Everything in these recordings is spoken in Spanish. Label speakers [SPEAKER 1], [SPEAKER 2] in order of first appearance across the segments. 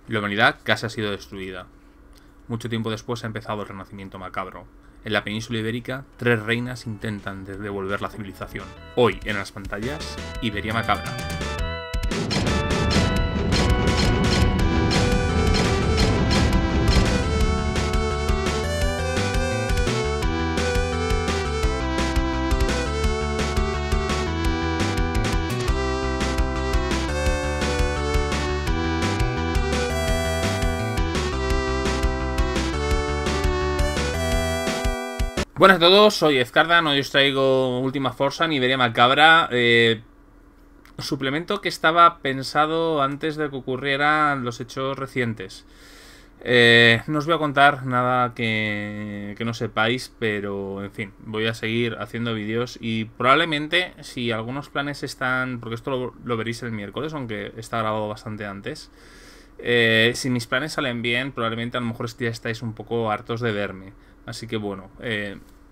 [SPEAKER 1] La humanidad casi ha sido destruida. Mucho tiempo después ha empezado el renacimiento macabro. En la península ibérica, 3 reinas intentan devolver la civilización. Hoy, en las pantallas, Iberia Macabra. Buenas a todos, soy Ezcardan, hoy os traigo Última Forza en Iberia Macabra. Suplemento que estaba pensado antes de que ocurrieran los hechos recientes. No os voy a contar nada que no sepáis, pero en fin, voy a seguir haciendo vídeos y probablemente si algunos planes están, porque esto lo veréis el miércoles, aunque está grabado bastante antes. Si mis planes salen bien, probablemente a lo mejor ya estáis un poco hartos de verme. Así que bueno,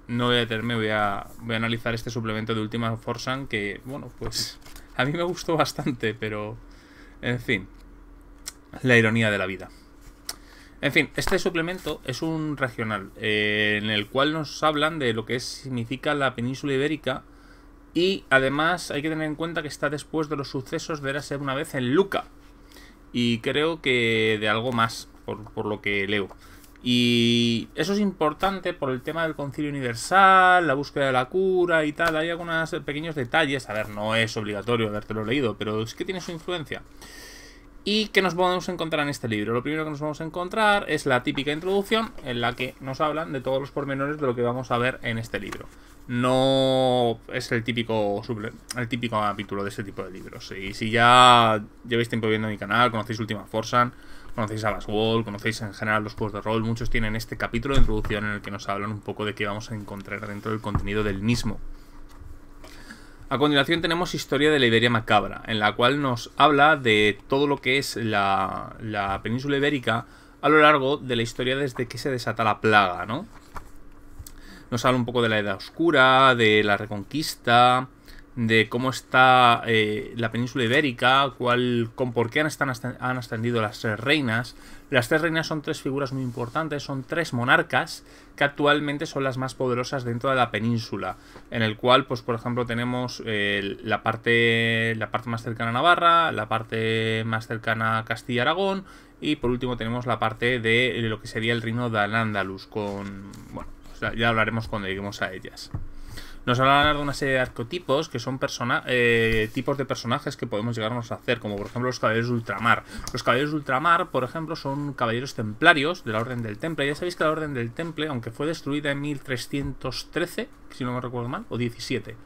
[SPEAKER 1] no voy a detenerme, voy a analizar este suplemento de Última Forza que, bueno, pues a mí me gustó bastante, pero en fin, la ironía de la vida. En fin, este suplemento es un regional en el cual nos hablan de lo que significa la península ibérica y además hay que tener en cuenta que está después de los sucesos de Érase una vez en Luca y creo que de algo más por lo que leo. Y eso es importante por el tema del Concilio Universal, la búsqueda de la cura y tal. Hay algunos pequeños detalles. A ver, no es obligatorio habértelo leído, pero es que tiene su influencia. ¿Y qué nos vamos a encontrar en este libro? Lo primero que nos vamos a encontrar es la típica introducción en la que nos hablan de todos los pormenores de lo que vamos a ver en este libro. No es el típico capítulo de este tipo de libros. Y si ya lleváis tiempo viendo mi canal, conocéis Última Forza, conocéis Avast World, conocéis en general los juegos de rol, muchos tienen este capítulo de introducción en el que nos hablan un poco de qué vamos a encontrar dentro del contenido del mismo. A continuación tenemos Historia de la Iberia Macabra, en la cual nos habla de todo lo que es la península ibérica a lo largo de la historia desde que se desata la plaga, ¿no? Nos habla un poco de la Edad Oscura, de la Reconquista, de cómo está la península ibérica, por qué han ascendido las 3 reinas. Las 3 reinas son 3 figuras muy importantes, son 3 monarcas que actualmente son las más poderosas dentro de la península, en el cual, pues por ejemplo, tenemos la parte más cercana a Navarra, la parte más cercana a Castilla-Aragón y por último tenemos la parte de lo que sería el reino de Al-Ándalus, bueno, ya hablaremos cuando lleguemos a ellas. Nos hablan de una serie de arquetipos que son tipos de personajes que podemos llegarnos a hacer, como por ejemplo los caballeros de ultramar. Los caballeros de ultramar, por ejemplo, son caballeros templarios de la Orden del Temple. Ya sabéis que la Orden del Temple, aunque fue destruida en 1313, si no me recuerdo mal, o 17,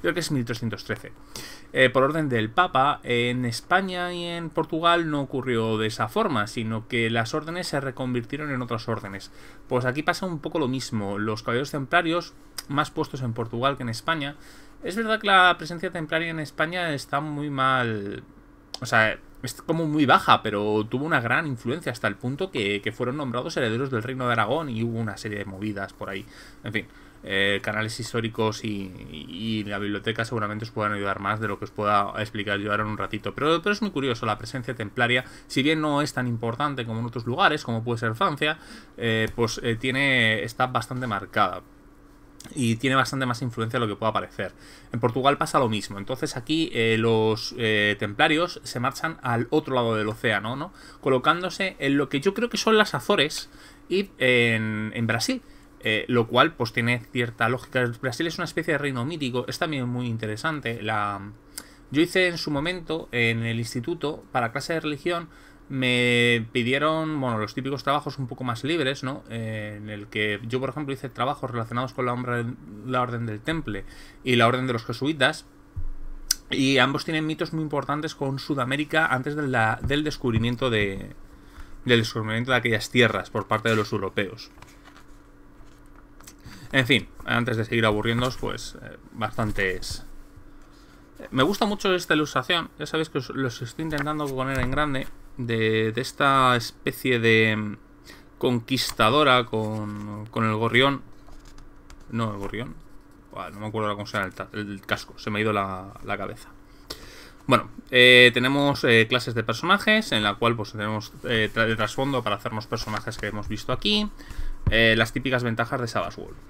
[SPEAKER 1] creo que es 1313, por orden del Papa, en España y en Portugal no ocurrió de esa forma, sino que las órdenes se reconvirtieron en otras órdenes. Pues aquí pasa un poco lo mismo. Los caballeros templarios, más puestos en Portugal que en España. Es verdad que la presencia templaria en España está muy mal, o sea, es como muy baja, pero tuvo una gran influencia hasta el punto que fueron nombrados herederos del Reino de Aragón y hubo una serie de movidas por ahí. En fin, canales históricos y la biblioteca seguramente os puedan ayudar más de lo que os pueda explicar yo ahora en un ratito. Pero es muy curioso la presencia templaria, si bien no es tan importante como en otros lugares, como puede ser Francia, está bastante marcada. Y tiene bastante más influencia de lo que pueda parecer. En Portugal pasa lo mismo. Entonces aquí los templarios se marchan al otro lado del océano, ¿no? Colocándose en lo que yo creo que son las Azores y en Brasil. Lo cual pues tiene cierta lógica. Brasil es una especie de reino mítico. Es también muy interesante. Yo hice en su momento en el instituto para clase de religión. Me pidieron, bueno, los típicos trabajos un poco más libres, ¿no? En el que yo, por ejemplo, hice trabajos relacionados con la Orden del Temple y la Orden de los Jesuitas. Y ambos tienen mitos muy importantes con Sudamérica antes del descubrimiento de aquellas tierras por parte de los europeos. En fin, antes de seguir aburriéndoos, pues bastantes... Me gusta mucho esta ilustración, ya sabéis que los estoy intentando poner en grande, de esta especie de conquistadora con el gorrión. No, el gorrión. No me acuerdo cómo se llama el casco, se me ha ido la cabeza. Bueno, tenemos clases de personajes, en la cual pues tenemos de trasfondo para hacernos personajes que hemos visto aquí. Las típicas ventajas de Savage Worlds.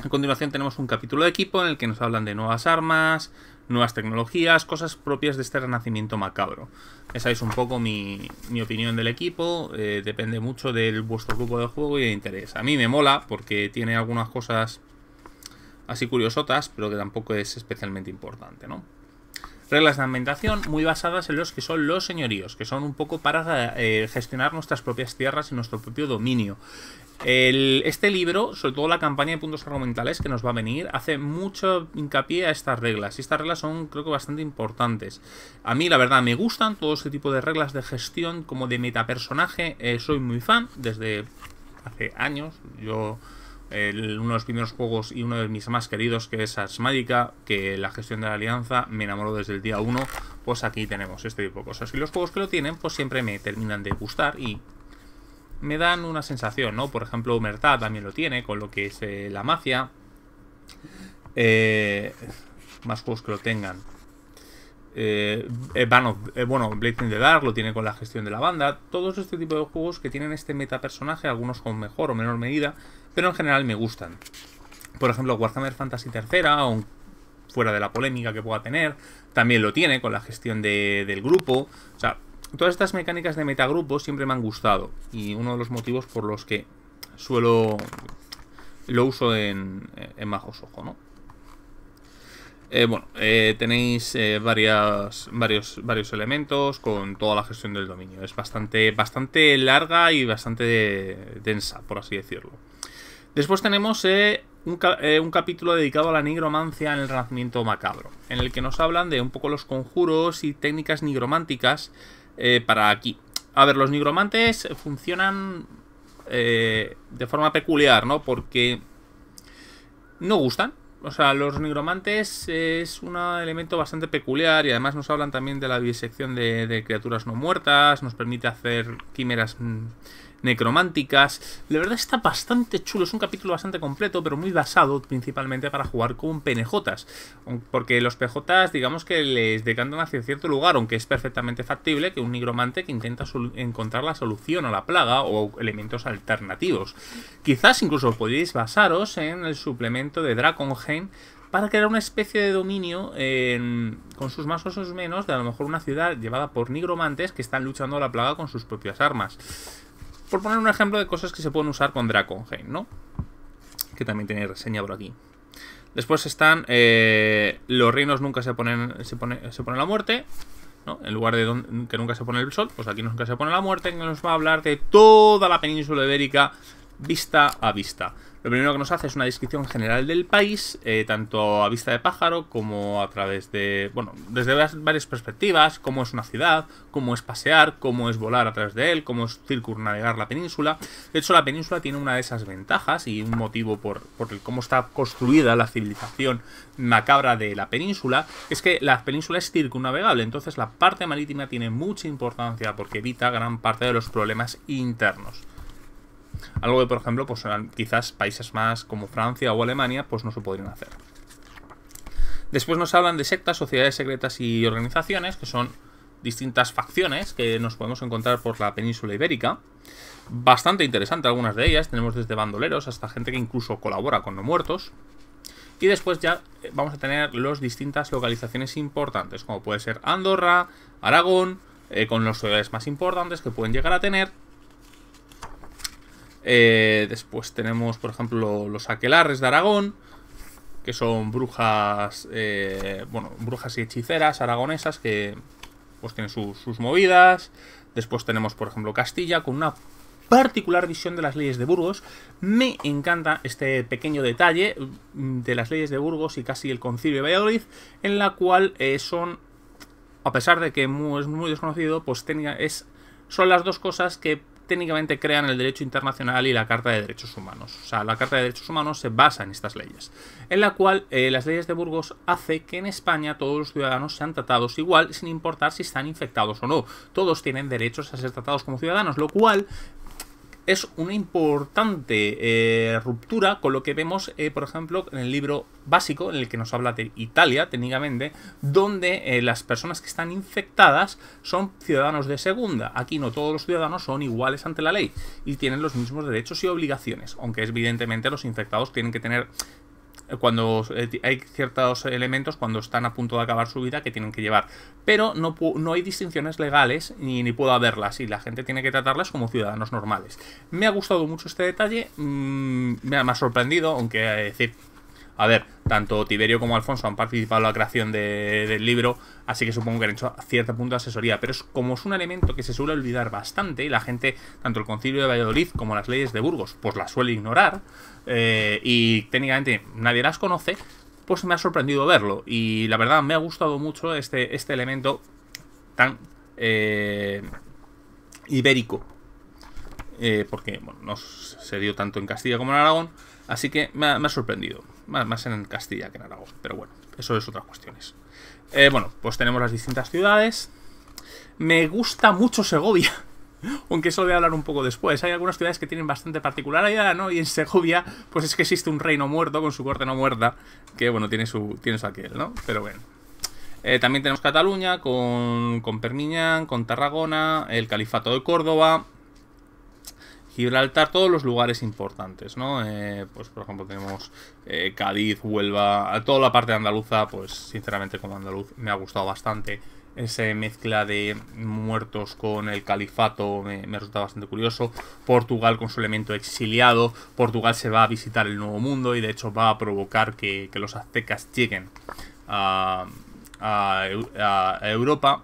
[SPEAKER 1] A continuación tenemos un capítulo de equipo en el que nos hablan de nuevas armas, nuevas tecnologías, cosas propias de este renacimiento macabro. Esa es un poco mi opinión del equipo, depende mucho de vuestro grupo de juego y de interés. A mí me mola porque tiene algunas cosas así curiosotas, pero que tampoco es especialmente importante, ¿no? Reglas de ambientación muy basadas en los que son los señoríos, que son un poco para gestionar nuestras propias tierras y nuestro propio dominio. Este libro, sobre todo la campaña de puntos argumentales que nos va a venir, hace mucho hincapié a estas reglas. Y estas reglas son, creo que, bastante importantes. A mí, la verdad, me gustan todo este tipo de reglas de gestión, como de metapersonaje. Soy muy fan desde hace años. Uno de los primeros juegos y uno de mis más queridos, que es Ars Magica, que la gestión de la alianza me enamoró desde el día 1. Pues aquí tenemos este tipo de cosas. Y los juegos que lo tienen, pues siempre me terminan de gustar y me dan una sensación, ¿no? Por ejemplo, Omertà también lo tiene, con lo que es la mafia. Más juegos que lo tengan. Bueno, Blade in the Dark lo tiene con la gestión de la banda. Todos este tipo de juegos que tienen este metapersonaje, algunos con mejor o menor medida, pero en general me gustan. Por ejemplo, Warhammer Fantasy III, o fuera de la polémica que pueda tener, también lo tiene con la gestión del grupo. O sea, todas estas mecánicas de metagrupo siempre me han gustado. Y uno de los motivos por los que lo uso en Majos Ojo, ¿no? Tenéis varios elementos con toda la gestión del dominio. Es bastante larga y bastante densa, por así decirlo. Después tenemos un capítulo dedicado a la nigromancia en el Renacimiento macabro, en el que nos hablan de un poco los conjuros y técnicas nigrománticas para aquí. A ver, los nigromantes funcionan de forma peculiar, ¿no? Porque no gustan. O sea, los nigromantes es un elemento bastante peculiar y además nos hablan también de la disección de criaturas no muertas, nos permite hacer quimeras necrománticas. La verdad está bastante chulo, es un capítulo bastante completo, pero muy basado principalmente para jugar con PNJs, porque los PJs digamos que les decantan hacia cierto lugar, aunque es perfectamente factible que un nigromante que intenta encontrar la solución a la plaga o elementos alternativos. Quizás incluso podéis basaros en el suplemento de Draconheim para crear una especie de dominio con sus más o sus menos de a lo mejor una ciudad llevada por nigromantes que están luchando a la plaga con sus propias armas. Por poner un ejemplo de cosas que se pueden usar con Draconheim, ¿no? Que también tiene reseña por aquí. Después están los reinos nunca se pone la muerte, ¿no? En lugar de que nunca se pone el sol, pues aquí nunca se pone la muerte, que nos va a hablar de toda la península ibérica vista a vista. Lo primero que nos hace es una descripción general del país, tanto a vista de pájaro como a través de, bueno, desde varias perspectivas, cómo es una ciudad, cómo es pasear, cómo es volar a través de él, cómo es circunnavegar la península. De hecho, la península tiene una de esas ventajas y un motivo por el cómo está construida la civilización macabra de la península, es que la península es circunnavegable, entonces la parte marítima tiene mucha importancia porque evita gran parte de los problemas internos. Algo que, por ejemplo, pues quizás países más como Francia o Alemania pues no se podrían hacer. Después nos hablan de sectas, sociedades secretas y organizaciones, que son distintas facciones que nos podemos encontrar por la península ibérica. Bastante interesante algunas de ellas, tenemos desde bandoleros hasta gente que incluso colabora con no muertos. Y después ya vamos a tener las distintas localizaciones importantes, como puede ser Andorra, Aragón, con los ciudades más importantes que pueden llegar a tener. Después tenemos, por ejemplo, los aquelarres de Aragón, que son brujas, brujas y hechiceras aragonesas que pues tienen sus movidas. Después tenemos, por ejemplo, Castilla, con una particular visión de las leyes de Burgos. Me encanta este pequeño detalle de las leyes de Burgos y casi el Concilio de Valladolid, en la cual son, a pesar de que es muy desconocido, pues son las dos cosas que técnicamente crean el derecho internacional y la Carta de Derechos Humanos. O sea, la Carta de Derechos Humanos se basa en estas leyes, en la cual las leyes de Burgos hace que en España todos los ciudadanos sean tratados igual, sin importar si están infectados o no. Todos tienen derechos a ser tratados como ciudadanos, lo cual es una importante ruptura con lo que vemos, por ejemplo, en el libro básico, en el que nos habla de Italia, técnicamente, donde las personas que están infectadas son ciudadanos de segunda. Aquí no todos los ciudadanos son iguales ante la ley y tienen los mismos derechos y obligaciones, aunque evidentemente los infectados tienen que tener... Cuando hay ciertos elementos cuando están a punto de acabar su vida que tienen que llevar, pero no hay distinciones legales ni puedo haberlas y la gente tiene que tratarlas como ciudadanos normales. Me ha gustado mucho este detalle, me ha sorprendido, aunque decir, a ver, tanto Tiberio como Alfonso han participado en la creación del libro, así que supongo que han hecho a cierto punto de asesoría, pero como es un elemento que se suele olvidar bastante y la gente, tanto el Concilio de Valladolid como las leyes de Burgos, pues las suele ignorar, y técnicamente nadie las conoce, pues me ha sorprendido verlo. Y la verdad me ha gustado mucho este elemento tan ibérico, porque bueno, no se dio tanto en Castilla como en Aragón, así que me ha sorprendido. Más en Castilla que en Aragón, pero bueno, eso es otras cuestiones. Bueno, pues tenemos las distintas ciudades. Me gusta mucho Segovia, aunque eso lo voy a hablar un poco después. Hay algunas ciudades que tienen bastante particularidad, ¿no? Y en Segovia, pues es que existe un reino muerto con su corte no muerta, que bueno, tiene su aquel, ¿no? Pero bueno. También tenemos Cataluña con Perpiñán, con Tarragona, el Califato de Córdoba, Gibraltar, todos los lugares importantes, ¿no? Pues por ejemplo tenemos Cádiz, Huelva, toda la parte andaluza, pues sinceramente como andaluz me ha gustado bastante. Esa mezcla de muertos con el califato me resulta bastante curioso. Portugal con su elemento exiliado. Portugal se va a visitar el Nuevo Mundo y de hecho va a provocar que los aztecas lleguen a Europa.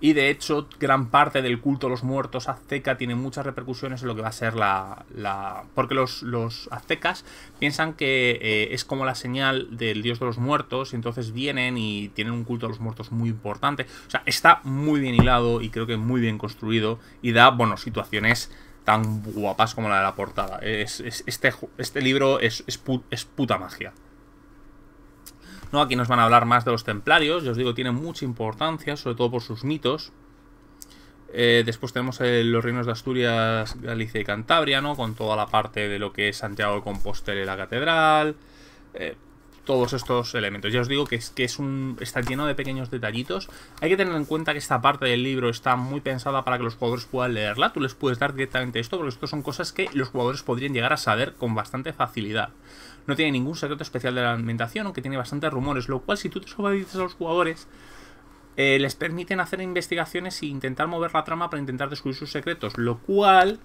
[SPEAKER 1] Y de hecho, gran parte del culto a los muertos azteca tiene muchas repercusiones en lo que va a ser porque los aztecas piensan que es como la señal del dios de los muertos, y entonces vienen y tienen un culto a los muertos muy importante. O sea, está muy bien hilado y creo que muy bien construido y da, bueno, situaciones tan guapas como la de la portada. Este libro es puta magia. No, aquí nos van a hablar más de los templarios. Yo os digo, tienen mucha importancia, sobre todo por sus mitos. Después tenemos los reinos de Asturias, Galicia y Cantabria, ¿no? Con toda la parte de lo que es Santiago de Compostela y la catedral. Todos estos elementos. Ya os digo que está lleno de pequeños detallitos. Hay que tener en cuenta que esta parte del libro está muy pensada para que los jugadores puedan leerla. Tú les puedes dar directamente esto, porque esto son cosas que los jugadores podrían llegar a saber con bastante facilidad. No tiene ningún secreto especial de la alimentación, aunque tiene bastantes rumores, lo cual si tú te lo dices a los jugadores, les permiten hacer investigaciones e intentar mover la trama para intentar descubrir sus secretos, lo cual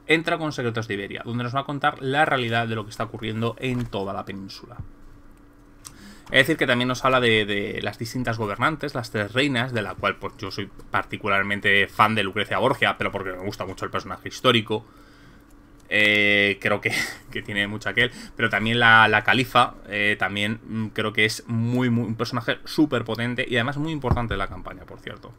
[SPEAKER 1] entra con Secretos de Iberia, donde nos va a contar la realidad de lo que está ocurriendo en toda la península. Es decir, que también nos habla de las distintas gobernantes, las tres reinas, de la cual pues yo soy particularmente fan de Lucrecia Borgia, pero porque me gusta mucho el personaje histórico. Creo que tiene mucho aquel. Pero también la califa, también creo que es un personaje súper potente y además muy importante en la campaña, por cierto.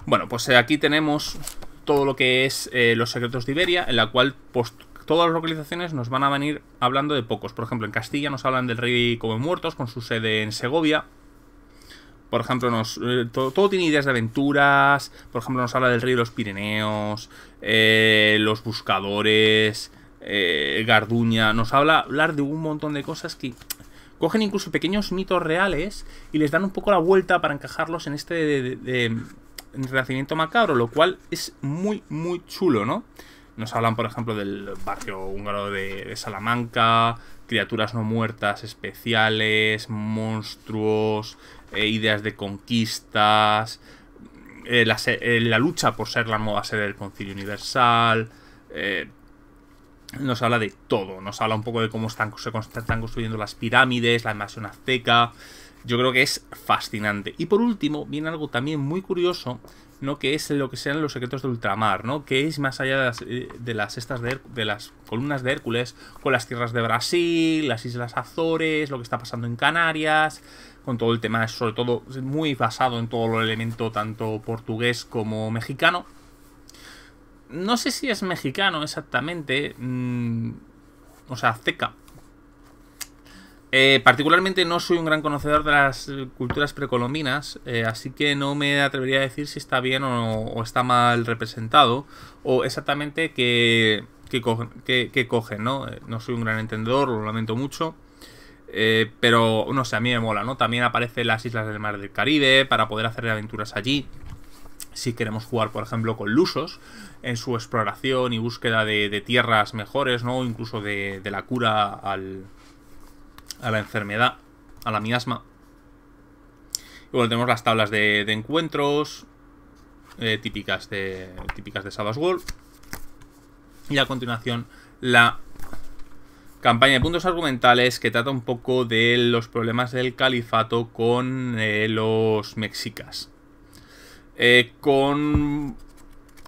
[SPEAKER 1] Bueno, pues aquí tenemos todo lo que es los secretos de Iberia, en la cual pues todas las localizaciones nos van a venir hablando de pocos. Por ejemplo, en Castilla nos hablan del rey come muertos, con su sede en Segovia. Por ejemplo, todo tiene ideas de aventuras. Por ejemplo, nos habla del rey de los Pirineos, los buscadores, Garduña. Nos hablar de un montón de cosas que cogen incluso pequeños mitos reales y les dan un poco la vuelta para encajarlos en este Renacimiento macabro, lo cual es muy, muy chulo, ¿no? Nos hablan, por ejemplo, del barrio húngaro de Salamanca, criaturas no muertas especiales, monstruos, ideas de conquistas, la lucha por ser la nueva sede del Concilio Universal. Nos habla de todo, nos habla un poco de cómo están construyendo las pirámides, la invasión azteca. Yo creo que es fascinante. Y por último, viene algo también muy curioso, ¿no? Que es lo que sean los secretos de ultramar, ¿no? Que es más allá de las columnas de Hércules, con las tierras de Brasil, las Islas Azores, lo que está pasando en Canarias, con todo el tema, sobre todo muy basado en todo el elemento tanto portugués como mexicano. No sé si es mexicano exactamente, o sea, azteca. Particularmente no soy un gran conocedor de las culturas precolombinas, así que no me atrevería a decir si está bien o está mal representado, o exactamente qué cogen, ¿no? No soy un gran entendedor, lo lamento mucho. Pero no sé, a mí me mola, ¿no? También aparecen las islas del Mar del Caribe para poder hacer aventuras allí. Si queremos jugar, por ejemplo, con lusos en su exploración y búsqueda de tierras mejores, ¿no? Incluso de la cura a la enfermedad, a la miasma. Y bueno, tenemos las tablas de encuentros típicas de Savage Worlds. Y a continuación la campaña de puntos argumentales, que trata un poco de los problemas del califato con los mexicas.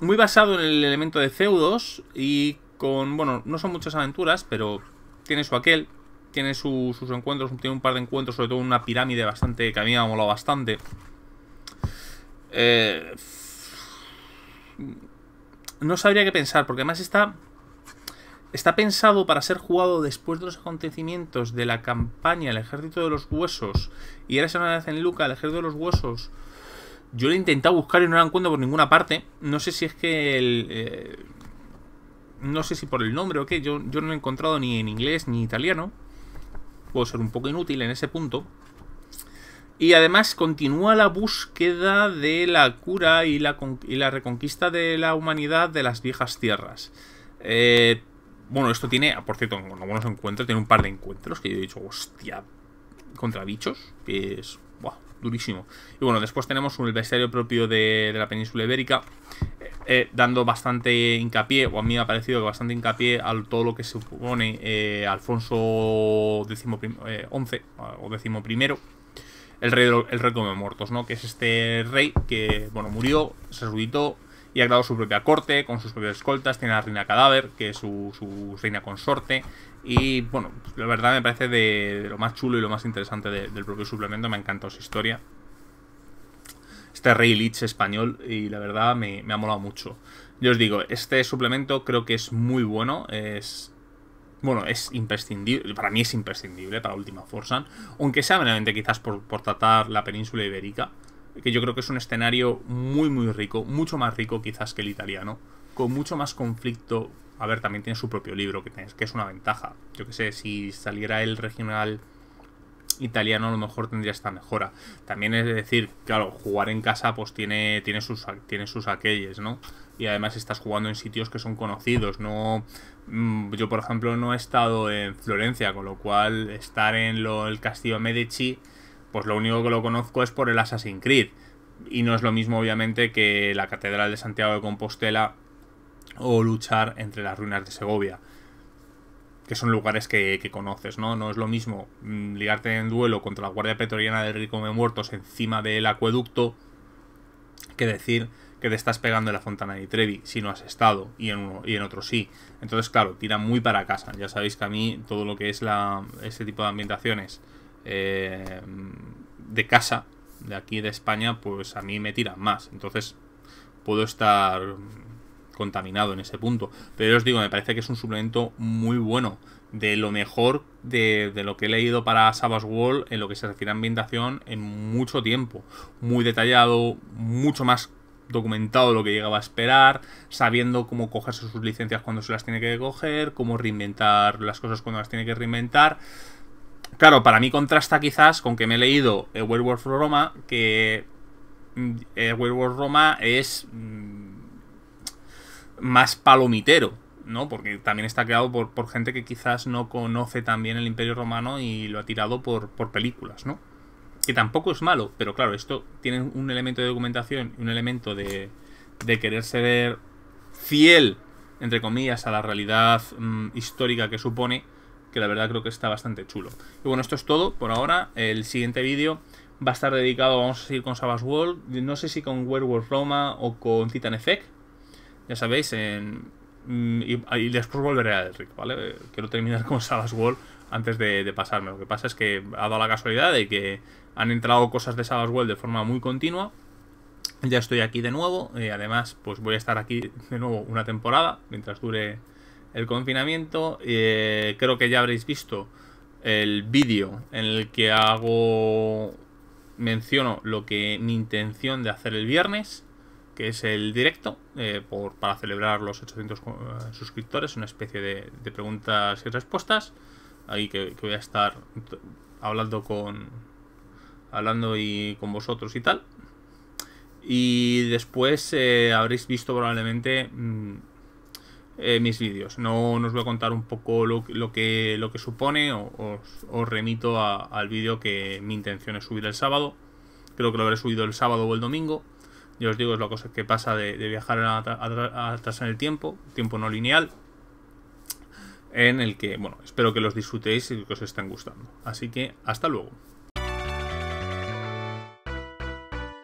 [SPEAKER 1] Muy basado en el elemento de feudos y con, bueno, no son muchas aventuras, pero tiene su aquel, tiene sus encuentros, tiene un par de encuentros, sobre todo una pirámide bastante, que a mí me ha molado bastante. No sabría qué pensar, porque además está pensado para ser jugado después de los acontecimientos de la campaña El Ejército de los Huesos y Érase una vez en Luca, El Ejército de los Huesos. Yo lo he intentado buscar y no lo encuentro por ninguna parte. No sé si es que no sé si por el nombre o qué. Yo no lo he encontrado ni en inglés ni italiano. Puedo ser un poco inútil en ese punto. Y además continúa la búsqueda de la cura y la reconquista de la humanidad de las viejas tierras. Bueno, esto tiene, por cierto, en algunos encuentros, tiene un par de encuentros que yo he dicho, hostia, contra bichos, que es durísimo. Y bueno, después tenemos el bestiario propio de la península ibérica, dando bastante hincapié, o a mí me ha parecido que bastante hincapié a todo lo que supone Alfonso XI o XI, el rey come muertos, ¿no? Que es este rey que, bueno, murió, se resucitó y ha creado su propia corte, con sus propias escoltas. Tiene a la reina cadáver, que es su reina consorte. Y bueno, la verdad me parece de lo más chulo y lo más interesante del propio suplemento. Me ha encantado su historia. Este rey Lich español, y la verdad me ha molado mucho. Yo os digo, este suplemento creo que es muy bueno. Bueno, es imprescindible. Para mí es imprescindible para Ultima Forsan. Aunque sea meramente quizás por tratar la península ibérica, que yo creo que es un escenario muy muy rico, mucho más rico quizás que el italiano, con mucho más conflicto. A ver, también tiene su propio libro, que es una ventaja. Yo que sé, si saliera el regional italiano a lo mejor tendría esta mejora. También es decir, claro, jugar en casa pues tiene sus aquelles, ¿no? Y además estás jugando en sitios que son conocidos, ¿no? Yo, por ejemplo, no he estado en Florencia, con lo cual estar en el castillo Medici, pues lo único que lo conozco es por el Assassin's Creed. Y no es lo mismo, obviamente, que la Catedral de Santiago de Compostela o luchar entre las ruinas de Segovia, que son lugares que conoces, ¿no? No es lo mismo ligarte en duelo contra la Guardia Pretoriana del Rey Come Muertos encima del acueducto que decir que te estás pegando en la Fontana di Trevi si no has estado y en otro sí. Entonces, claro, tira muy para casa. Ya sabéis que a mí todo lo que es este tipo de ambientaciones de casa, de aquí de España, pues a mí me tiran más. Entonces puedo estar contaminado en ese punto. Pero os digo, me parece que es un suplemento muy bueno, de lo mejor de lo que he leído para Savage Worlds en lo que se refiere a ambientación en mucho tiempo. Muy detallado, mucho más documentado de lo que llegaba a esperar, sabiendo cómo cogerse sus licencias cuando se las tiene que coger, cómo reinventar las cosas cuando las tiene que reinventar. Claro, para mí contrasta quizás con que me he leído Werewolf Roma, que Werewolf Roma es más palomitero, ¿no? Porque también está creado por gente que quizás no conoce tan bien el Imperio Romano y lo ha tirado por películas, ¿no? Que tampoco es malo, pero claro, esto tiene un elemento de documentación y un elemento de querer ser fiel, entre comillas, a la realidad histórica que supone, que la verdad creo que está bastante chulo. Y bueno, esto es todo por ahora. El siguiente vídeo va a estar dedicado, vamos a seguir con Savage Worlds, no sé si con Werewolf Roma o con Titan Effect, ya sabéis, y después volveré a Elric, ¿vale? Quiero terminar con Savage Worlds antes de pasarme. Lo que pasa es que ha dado la casualidad de que han entrado cosas de Savage Worlds de forma muy continua. Ya estoy aquí de nuevo, además pues voy a estar aquí de nuevo una temporada mientras dure el confinamiento. Creo que ya habréis visto el vídeo en el que menciono mi intención de hacer el viernes, que es el directo, para celebrar los 800 suscriptores, una especie de preguntas y respuestas, ahí que voy a estar hablando con vosotros y tal. Y después habréis visto probablemente mis vídeos. No os voy a contar un poco lo que supone. Os remito al vídeo que mi intención es subir el sábado. Creo que lo habré subido el sábado o el domingo. Ya os digo, es la cosa que pasa de viajar atrás en el tiempo no lineal, en el que, bueno, espero que los disfrutéis y que os estén gustando. Así que, hasta luego.